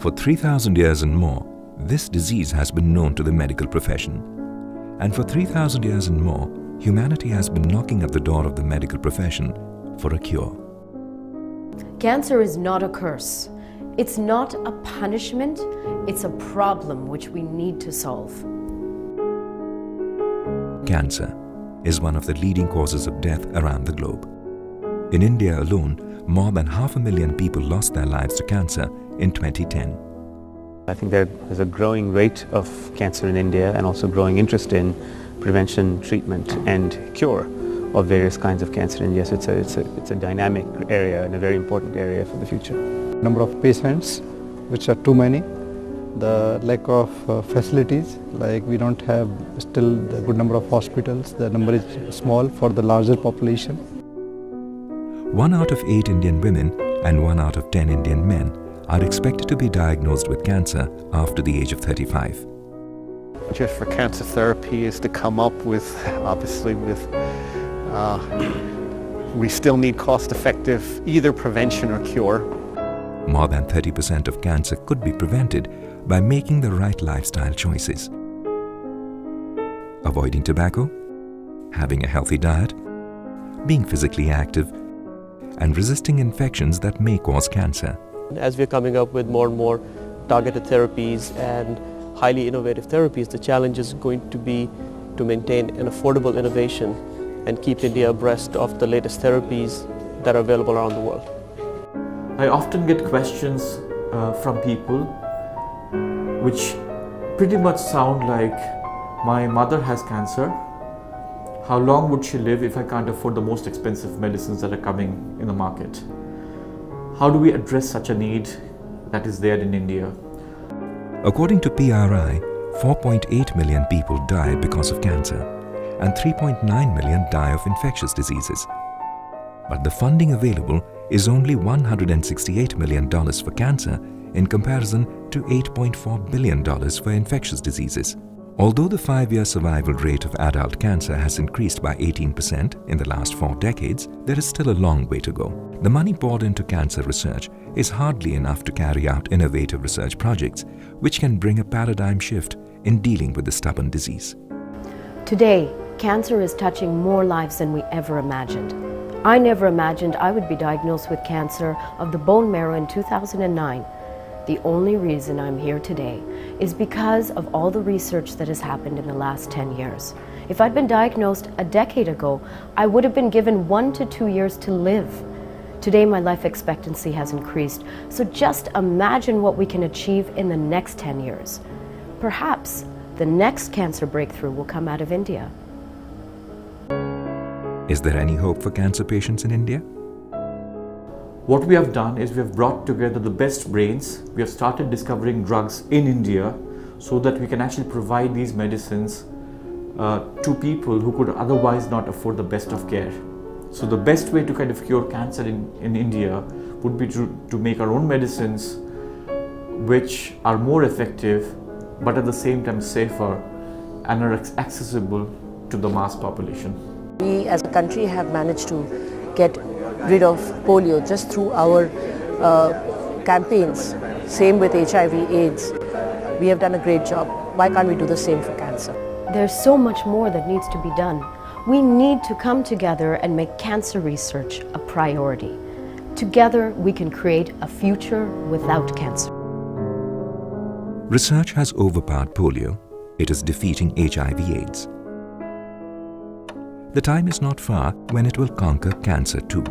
For 3,000 years and more, this disease has been known to the medical profession. And for 3,000 years and more, humanity has been knocking at the door of the medical profession for a cure. Cancer is not a curse. It's not a punishment. It's a problem which we need to solve. Cancer is one of the leading causes of death around the globe. In India alone, more than 500,000 people lost their lives to cancer in 2010. I think there's a growing rate of cancer in India and also growing interest in prevention, treatment and cure of various kinds of cancer. And yes, it's a dynamic area and a very important area for the future. Number of patients, which are too many. The lack of facilities, like we don't have still a good number of hospitals. The number is small for the larger population. 1 out of 8 Indian women and 1 out of 10 Indian men are expected to be diagnosed with cancer after the age of 35. Just for cancer therapy is to come up with, obviously we still need cost-effective either prevention or cure. More than 30% of cancer could be prevented by making the right lifestyle choices. Avoiding tobacco, having a healthy diet, being physically active, and resisting infections that may cause cancer. As we're coming up with more and more targeted therapies and highly innovative therapies, the challenge is going to be to maintain an affordable innovation and keep India abreast of the latest therapies that are available around the world. I often get questions from people which pretty much sound like, my mother has cancer, how long would she live if I can't afford the most expensive medicines that are coming in the market? How do we address such a need that is there in India? According to PRI, 4.8 million people die because of cancer and 3.9 million die of infectious diseases. But the funding available is only $168 million for cancer in comparison to $8.4 billion for infectious diseases. Although the 5-year survival rate of adult cancer has increased by 18% in the last 4 decades, there is still a long way to go. The money poured into cancer research is hardly enough to carry out innovative research projects, which can bring a paradigm shift in dealing with the stubborn disease. Today, cancer is touching more lives than we ever imagined. I never imagined I would be diagnosed with cancer of the bone marrow in 2009. The only reason I'm here today is because of all the research that has happened in the last 10 years. If I'd been diagnosed a decade ago, I would have been given 1 to 2 years to live. Today, my life expectancy has increased, so just imagine what we can achieve in the next 10 years. Perhaps the next cancer breakthrough will come out of India. Is there any hope for cancer patients in India? What we have done is we have brought together the best brains. We have started discovering drugs in India so that we can actually provide these medicines to people who could otherwise not afford the best of care. So the best way to kind of cure cancer in India would be to make our own medicines which are more effective but at the same time safer and are accessible to the mass population. We as a country have managed to get rid of polio just through our campaigns. Same with HIV/AIDS. We have done a great job. Why can't we do the same for cancer? There's so much more that needs to be done. We need to come together and make cancer research a priority. Together, we can create a future without cancer. Research has overpowered polio. It is defeating HIV/AIDS. The time is not far when it will conquer cancer too.